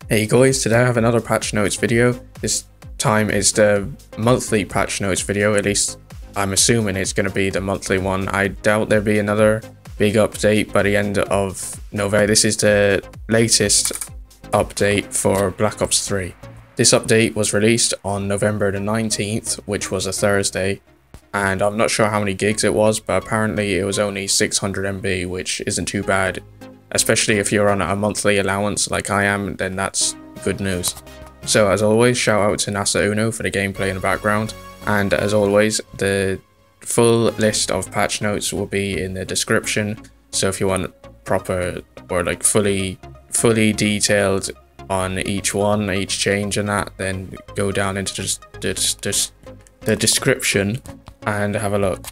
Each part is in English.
Hey guys, today I have another patch notes video. This time is the monthly patch notes video, at least I'm assuming it's going to be the monthly one. I doubt there'll be another big update by the end of November. This is the latest update for Black Ops 3. This update was released on November the 19th, which was a Thursday, and I'm not sure how many gigs it was, but apparently it was only 600 MB, which isn't too bad. Especially if you're on a monthly allowance like I am, then that's good news. So as always, shout out to NASA Uno for the gameplay in the background. And as always, the full list of patch notes will be in the description. So if you want proper or like fully detailed on each one, each change and that, then go down into the description and have a look.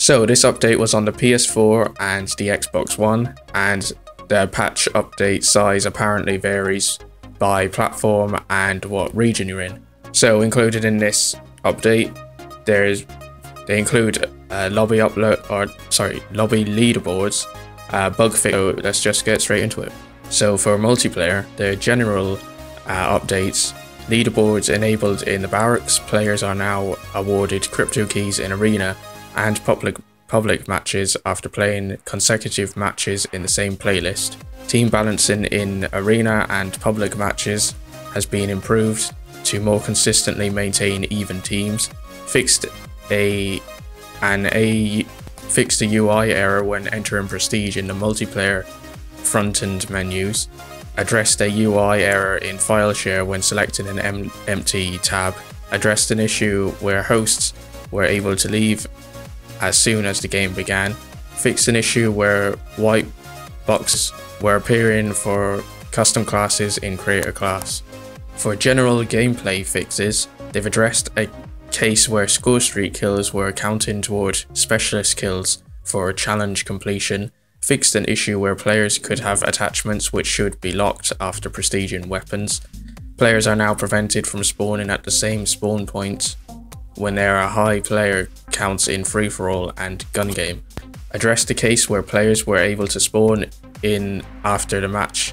So this update was on the PS4 and the Xbox One, and the patch update size apparently varies by platform and what region you're in. So included in this update, they include lobby leaderboards, bug fix. So let's just get straight into it. So for multiplayer, the general updates: leaderboards enabled in the barracks. Players are now awarded crypto keys in arena and public matches after playing consecutive matches in the same playlist. Team balancing in arena and public matches has been improved to more consistently maintain even teams. Fixed a UI error when entering prestige in the multiplayer front-end menus. Addressed a UI error in file share when selecting an empty tab. Addressed an issue where hosts were able to leave as soon as the game began. Fixed an issue where white boxes were appearing for custom classes in creator class. For general gameplay fixes, they've addressed a case where score streak kills were counting toward specialist kills for challenge completion. Fixed an issue where players could have attachments which should be locked after prestiging weapons. Players are now prevented from spawning at the same spawn point when there are high player counts in free-for-all and gun game. Addressed the case where players were able to spawn in after the match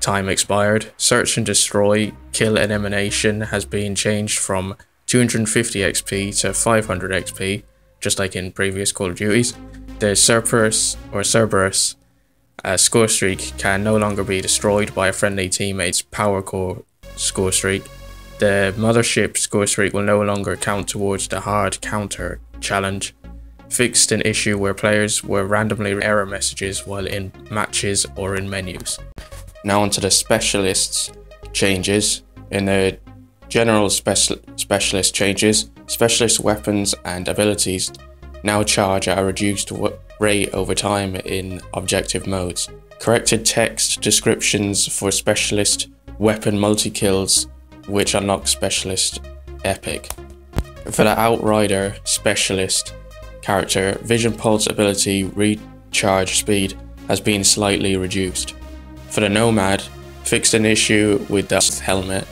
time expired. Search and destroy kill elimination has been changed from 250 XP to 500 XP, just like in previous Call of Duties. The Cerberus score streak can no longer be destroyed by a friendly teammate's power core score streak. The Mothership score streak will no longer count towards the hard counter challenge. Fixed an issue where players were randomly error messages while in matches or in menus. Now onto the specialists changes. In the general specialist changes, specialist weapons and abilities now charge at a reduced rate over time in objective modes. Corrected text descriptions for specialist weapon multi-kills, which unlock specialist epic. For the Outrider specialist character, Vision Pulse ability recharge speed has been slightly reduced. For the Nomad, fixed an issue with the helmet.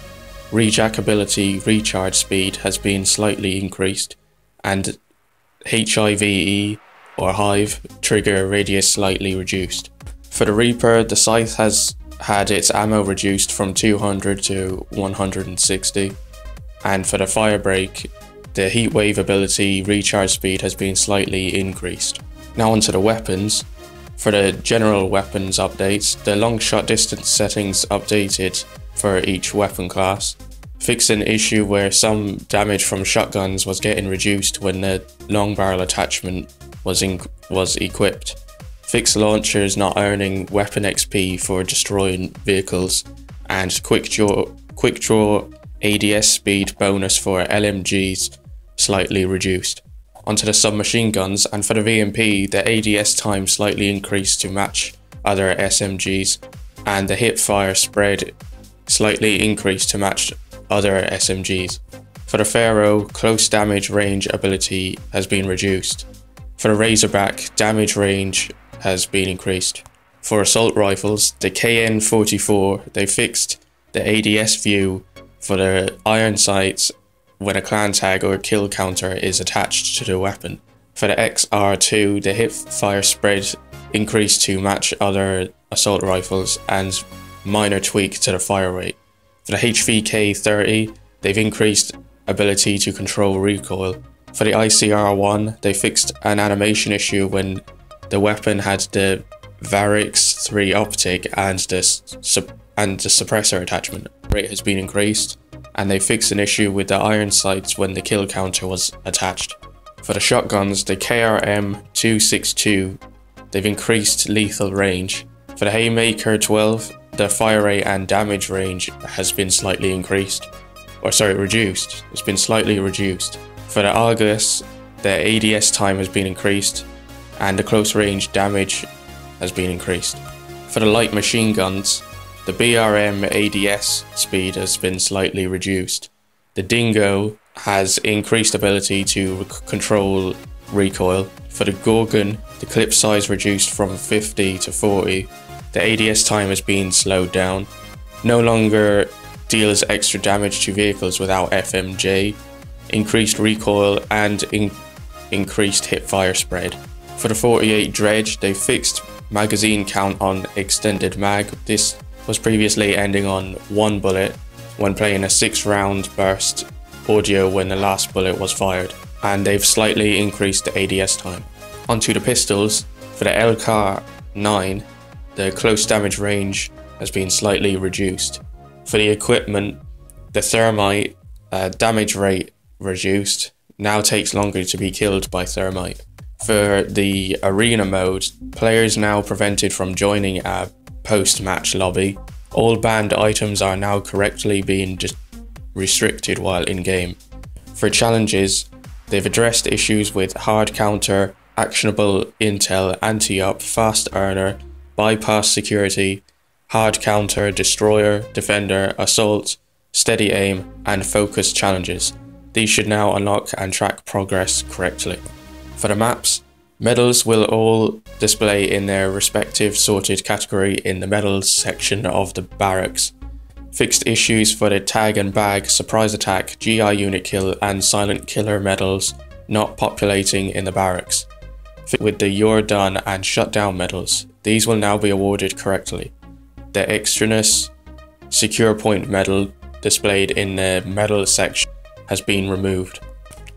Rejack ability recharge speed has been slightly increased, and HIVE or Hive trigger radius slightly reduced. For the Reaper, the Scythe has had its ammo reduced from 200 to 160, and for the Firebreak, the Heatwave ability recharge speed has been slightly increased. Now onto the weapons. For the general weapons updates, the long shot distance settings updated for each weapon class. Fixed an issue where some damage from shotguns was getting reduced when the long barrel attachment was equipped. Fixed launchers not earning weapon XP for destroying vehicles, and quick draw ADS speed bonus for LMGs slightly reduced. Onto the submachine guns, and for the VMP, the ADS time slightly increased to match other SMGs, and the hip fire spread slightly increased to match other SMGs. For the Pharaoh, close damage range ability has been reduced. For the Razorback, damage range has been increased. For assault rifles, the KN-44, they fixed the ADS view for the iron sights when a clan tag or kill counter is attached to the weapon. For the XR2, the hip fire spread increased to match other assault rifles, and minor tweak to the fire rate. For the HVK30, they've increased ability to control recoil. For the ICR1, they fixed an animation issue when the weapon had the Varix 3 optic and the suppressor attachment. Rate has been increased, and they fixed an issue with the iron sights when the kill counter was attached. For the shotguns, the KRM-262, they've increased lethal range. For the Haymaker 12, the fire rate and damage range has been slightly reduced. It's been slightly reduced. For the Argus, the ADS time has been increased, and the close range damage has been increased. For the light machine guns, the BRM ADS speed has been slightly reduced. The Dingo has increased ability to control recoil. For the Gorgon, the clip size reduced from 50 to 40. The ADS time has been slowed down. No longer deals extra damage to vehicles without FMJ. Increased recoil and increased hip fire spread. For the 48 Dredge, they fixed magazine count on extended mag. This was previously ending on 1 bullet when playing a 6-round burst audio when the last bullet was fired, and they've slightly increased the ADS time. Onto the pistols, for the LK9, the close damage range has been slightly reduced. For the equipment, the thermite damage rate reduced, now takes longer to be killed by thermite. For the arena mode, players now prevented from joining a post-match lobby. All banned items are now correctly being restricted while in-game. For challenges, they've addressed issues with hard counter, actionable intel, anti-up, fast earner, bypass security, hard counter, destroyer, defender, assault, steady aim, and focus challenges. These should now unlock and track progress correctly. For the maps, medals will all display in their respective sorted category in the medals section of the barracks. Fixed issues for the tag and bag, surprise attack, GI unit kill, and silent killer medals not populating in the barracks. With the You're Done and Shutdown medals, these will now be awarded correctly. The extraness secure point medal displayed in the medal section has been removed.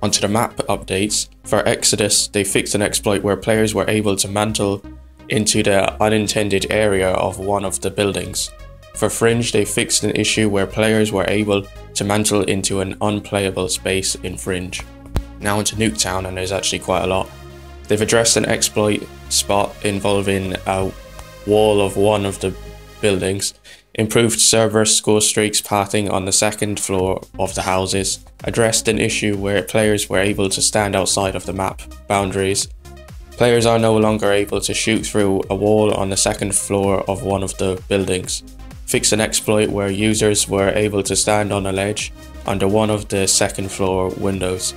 Onto the map updates. For Exodus, they fixed an exploit where players were able to mantle into the unintended area of one of the buildings. For Fringe, they fixed an issue where players were able to mantle into an unplayable space in Fringe. Now into Nuketown, and there's actually quite a lot. They've addressed an exploit spot involving a wall of one of the buildings, improved Cerberus score streaks pathing on the second floor of the houses, addressed an issue where players were able to stand outside of the map boundaries. Players are no longer able to shoot through a wall on the second floor of one of the buildings. Fixed an exploit where users were able to stand on a ledge under one of the second floor windows.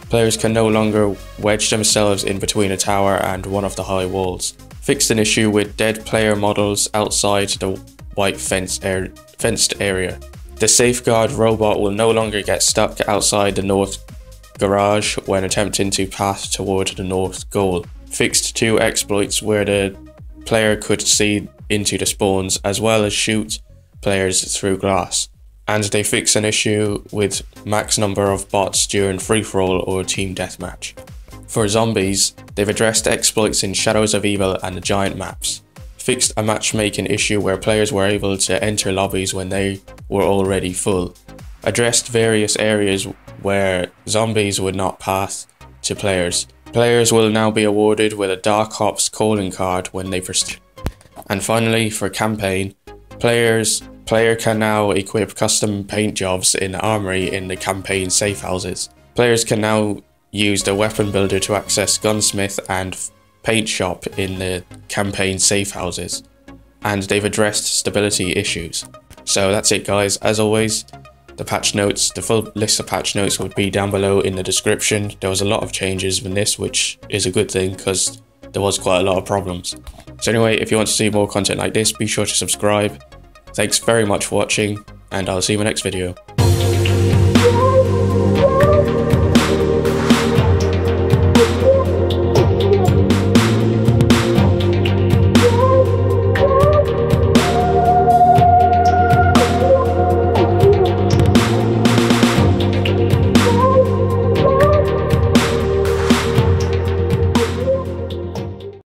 Players can no longer wedge themselves in between a tower and one of the high walls. Fixed an issue with dead player models outside the white fenced area. The safeguard robot will no longer get stuck outside the north garage when attempting to pass toward the north goal. Fixed 2 exploits where the player could see into the spawns as well as shoot players through glass. And they fix an issue with max number of bots during free-for-all or team deathmatch. For zombies, they've addressed exploits in Shadows of Evil and the Giant maps. Fixed a matchmaking issue where players were able to enter lobbies when they were already full. Addressed various areas where zombies would not pass to players. Players will now be awarded with a Dark Ops calling card when they first. And finally, for campaign, player can now equip custom paint jobs in the armory in the campaign safe houses. Players can now use the weapon builder to access gunsmith and paint shop in the campaign safe houses. And they've addressed stability issues. So that's it guys, as always, the patch notes, the full list of patch notes would be down below in the description. There was a lot of changes in this, which is a good thing because there was quite a lot of problems. So anyway, if you want to see more content like this, be sure to subscribe. Thanks very much for watching, and I'll see you in the next video.